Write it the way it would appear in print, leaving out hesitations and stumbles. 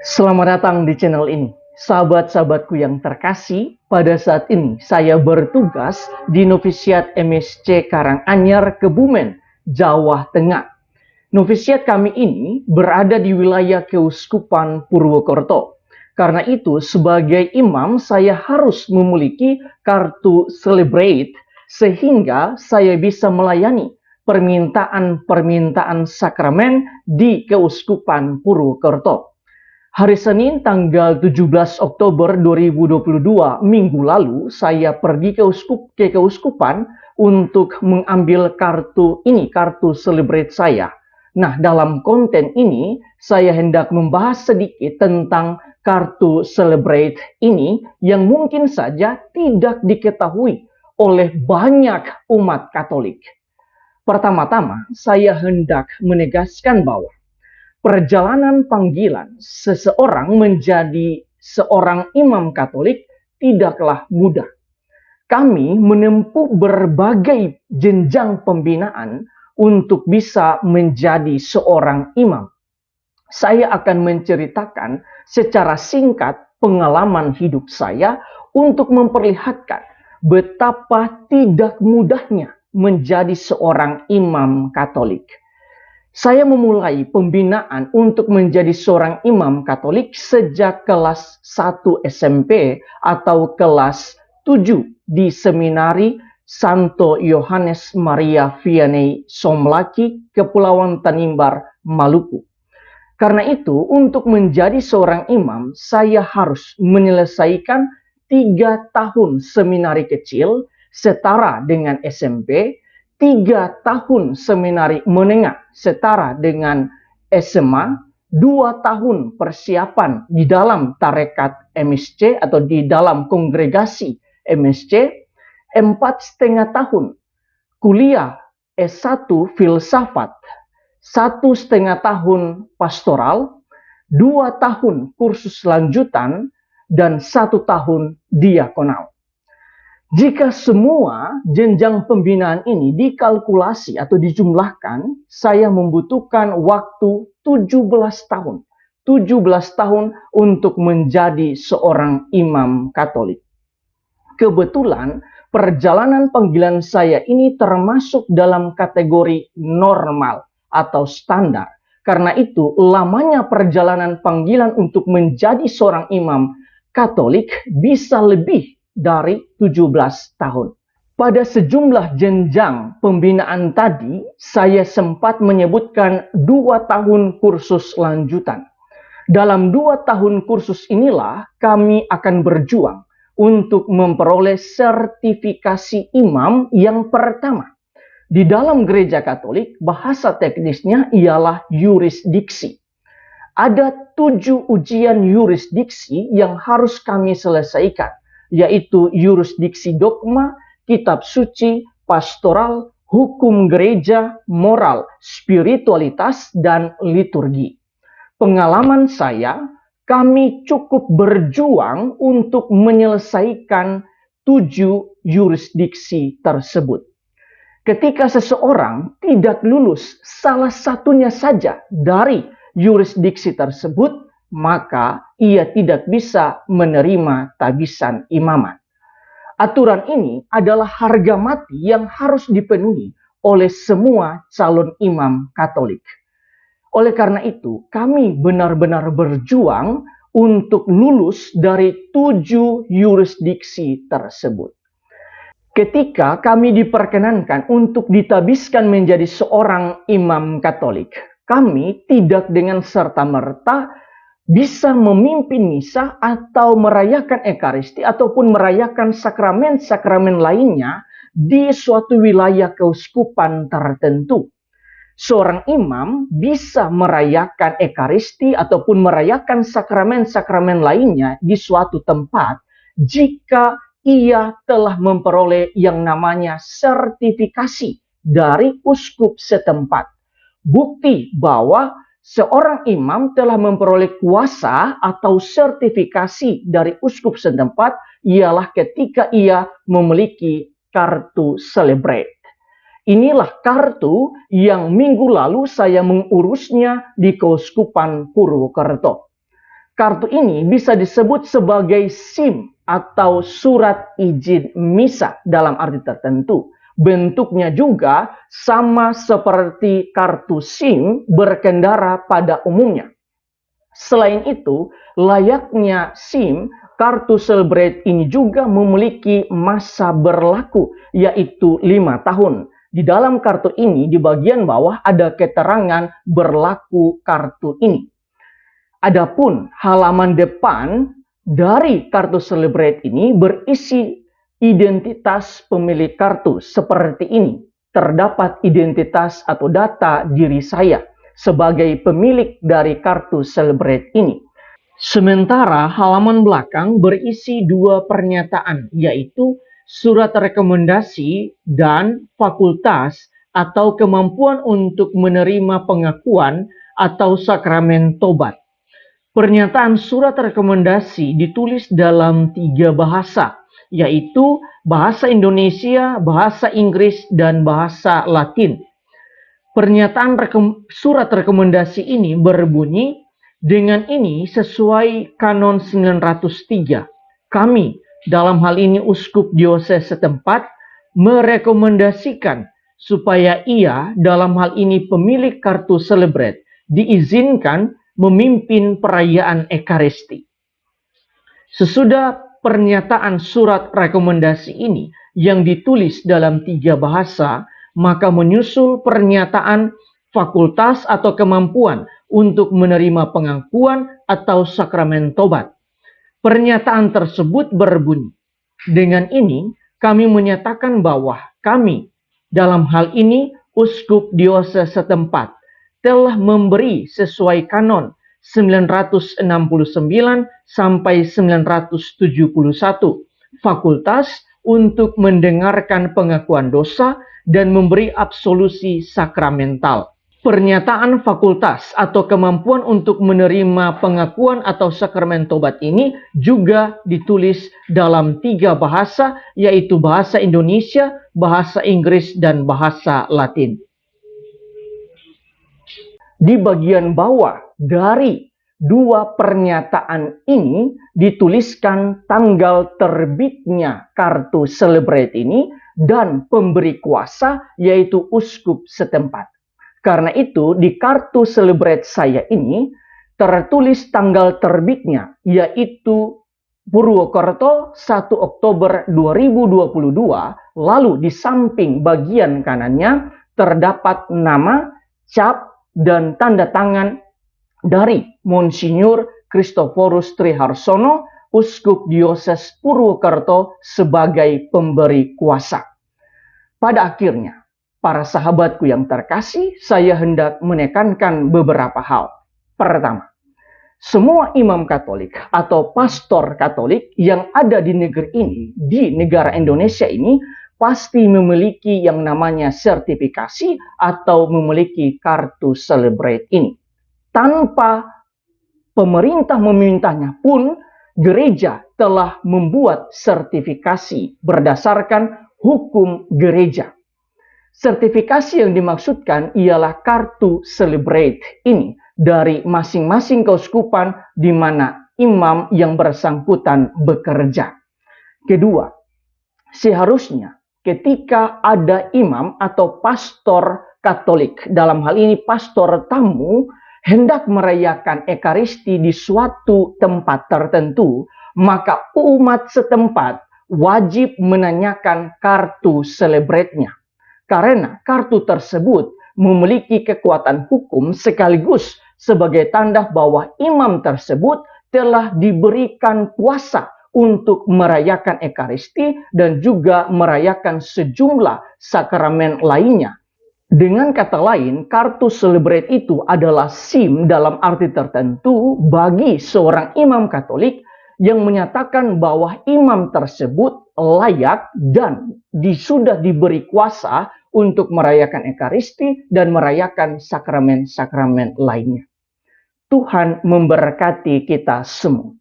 Selamat datang di channel ini. Sahabat-sahabatku yang terkasih, pada saat ini saya bertugas di Novisiat MSC Karanganyar, Kebumen, Jawa Tengah. Novisiat kami ini berada di wilayah Keuskupan Purwokerto. Karena itu, sebagai imam, saya harus memiliki kartu Celebrate sehingga saya bisa melayani permintaan-permintaan sakramen di Keuskupan Purwokerto. Hari Senin tanggal 17 Oktober 2022 minggu lalu saya pergi ke keuskupan untuk mengambil kartu ini, kartu Celebrate saya. Nah, dalam konten ini saya hendak membahas sedikit tentang kartu Celebrate ini yang mungkin saja tidak diketahui oleh banyak umat Katolik. Pertama-tama, saya hendak menegaskan bahwa perjalanan panggilan seseorang menjadi seorang imam Katolik tidaklah mudah. Kami menempuh berbagai jenjang pembinaan untuk bisa menjadi seorang imam. Saya akan menceritakan secara singkat pengalaman hidup saya untuk memperlihatkan betapa tidak mudahnya menjadi seorang imam Katolik. Saya memulai pembinaan untuk menjadi seorang imam Katolik sejak kelas 1 SMP atau kelas 7 di Seminari Santo Yohanes Maria Vianney Somlaki, Kepulauan Tanimbar, Maluku. Karena itu, untuk menjadi seorang imam, saya harus menyelesaikan 3 tahun seminari kecil setara dengan SMP, 3 tahun seminari menengah setara dengan SMA, 2 tahun persiapan di dalam tarekat MSC atau di dalam kongregasi MSC, 4,5 tahun kuliah S1 filsafat, 1,5 tahun pastoral, 2 tahun kursus lanjutan, dan 1 tahun diakonal. Jika semua jenjang pembinaan ini dikalkulasi atau dijumlahkan, saya membutuhkan waktu 17 tahun. 17 tahun untuk menjadi seorang imam Katolik. Kebetulan, perjalanan panggilan saya ini termasuk dalam kategori normal atau standar. Karena itu, lamanya perjalanan panggilan untuk menjadi seorang imam Katolik bisa lebih dari 17 tahun. Pada sejumlah jenjang pembinaan tadi, saya sempat menyebutkan 2 tahun kursus lanjutan. Dalam 2 tahun kursus inilah kami akan berjuang untuk memperoleh sertifikasi imam yang pertama. Di dalam gereja Katolik, bahasa teknisnya ialah yurisdiksi. Ada 7 ujian yurisdiksi yang harus kami selesaikan, yaitu yurisdiksi dogma, kitab suci, pastoral, hukum gereja, moral, spiritualitas, dan liturgi. Pengalaman saya, kami cukup berjuang untuk menyelesaikan 7 yurisdiksi tersebut. Ketika seseorang tidak lulus salah satunya saja dari yurisdiksi tersebut, maka ia tidak bisa menerima tabisan imamat. Aturan ini adalah harga mati yang harus dipenuhi oleh semua calon imam Katolik. Oleh karena itu, kami benar-benar berjuang untuk lulus dari 7 yurisdiksi tersebut. Ketika kami diperkenankan untuk ditabiskan menjadi seorang imam Katolik, kami tidak dengan serta-merta bisa memimpin misa atau merayakan Ekaristi ataupun merayakan sakramen-sakramen lainnya di suatu wilayah keuskupan tertentu. Seorang imam bisa merayakan Ekaristi ataupun merayakan sakramen-sakramen lainnya di suatu tempat jika ia telah memperoleh yang namanya sertifikasi dari uskup setempat. Bukti bahwa seorang imam telah memperoleh kuasa atau sertifikasi dari uskup setempat ialah ketika ia memiliki kartu Celebrate. Inilah kartu yang minggu lalu saya mengurusnya di Keuskupan Purwokerto. Kartu ini bisa disebut sebagai SIM atau surat izin misa dalam arti tertentu. Bentuknya juga sama seperti kartu SIM berkendara pada umumnya. Selain itu, layaknya SIM, kartu Celebrate ini juga memiliki masa berlaku, yaitu 5 tahun. Di dalam kartu ini, di bagian bawah ada keterangan berlaku kartu ini. Adapun halaman depan dari kartu Celebrate ini berisi identitas pemilik kartu seperti ini. Terdapat identitas atau data diri saya sebagai pemilik dari kartu Celebrate ini. Sementara halaman belakang berisi 2 pernyataan, yaitu surat rekomendasi dan fakultas atau kemampuan untuk menerima pengakuan atau sakramen tobat. Pernyataan surat rekomendasi ditulis dalam 3 bahasa, yaitu bahasa Indonesia, bahasa Inggris, dan bahasa Latin. Pernyataan surat rekomendasi ini berbunyi, dengan ini sesuai kanon 903, kami, dalam hal ini uskup dioses setempat, merekomendasikan supaya ia, dalam hal ini pemilik kartu Celebrate, diizinkan memimpin perayaan Ekaristi. Sesudah pernyataan surat rekomendasi ini yang ditulis dalam 3 bahasa, maka menyusul pernyataan fakultas atau kemampuan untuk menerima pengakuan atau sakramen tobat. Pernyataan tersebut berbunyi, dengan ini kami menyatakan bahwa kami, dalam hal ini uskup dioses setempat, telah memberi sesuai kanon 969 sampai 971 fakultas untuk mendengarkan pengakuan dosa dan memberi absolusi sakramental. Pernyataan fakultas atau kemampuan untuk menerima pengakuan atau sakramen tobat ini juga ditulis dalam 3 bahasa, yaitu bahasa Indonesia, bahasa Inggris, dan bahasa Latin. Di bagian bawah dari 2 pernyataan ini dituliskan tanggal terbitnya kartu Celebrate ini dan pemberi kuasa, yaitu uskup setempat. Karena itu di kartu Celebrate saya ini tertulis tanggal terbitnya, yaitu Purwokerto 1 Oktober 2022, lalu di samping bagian kanannya terdapat nama, cap, dan tanda tangan dari Monsinyur Christophorus Triharsono, Uskup Dioses Purwokerto sebagai pemberi kuasa. Pada akhirnya, para sahabatku yang terkasih, saya hendak menekankan beberapa hal. Pertama, semua imam Katolik atau pastor Katolik yang ada di negeri ini, di negara Indonesia ini, pasti memiliki yang namanya sertifikasi atau memiliki kartu Celebrate ini. Tanpa pemerintah memintanya pun, gereja telah membuat sertifikasi berdasarkan hukum gereja. Sertifikasi yang dimaksudkan ialah kartu Celebrate ini dari masing-masing keuskupan di mana imam yang bersangkutan bekerja. Kedua, seharusnya ketika ada imam atau pastor Katolik, dalam hal ini pastor tamu, hendak merayakan Ekaristi di suatu tempat tertentu, maka umat setempat wajib menanyakan kartu Celebrate-nya. Karena kartu tersebut memiliki kekuatan hukum sekaligus sebagai tanda bahwa imam tersebut telah diberikan kuasa untuk merayakan Ekaristi dan juga merayakan sejumlah sakramen lainnya. Dengan kata lain, kartu Celebrate itu adalah SIM dalam arti tertentu bagi seorang imam Katolik yang menyatakan bahwa imam tersebut layak dan sudah diberi kuasa untuk merayakan Ekaristi dan merayakan sakramen-sakramen lainnya. Tuhan memberkati kita semua.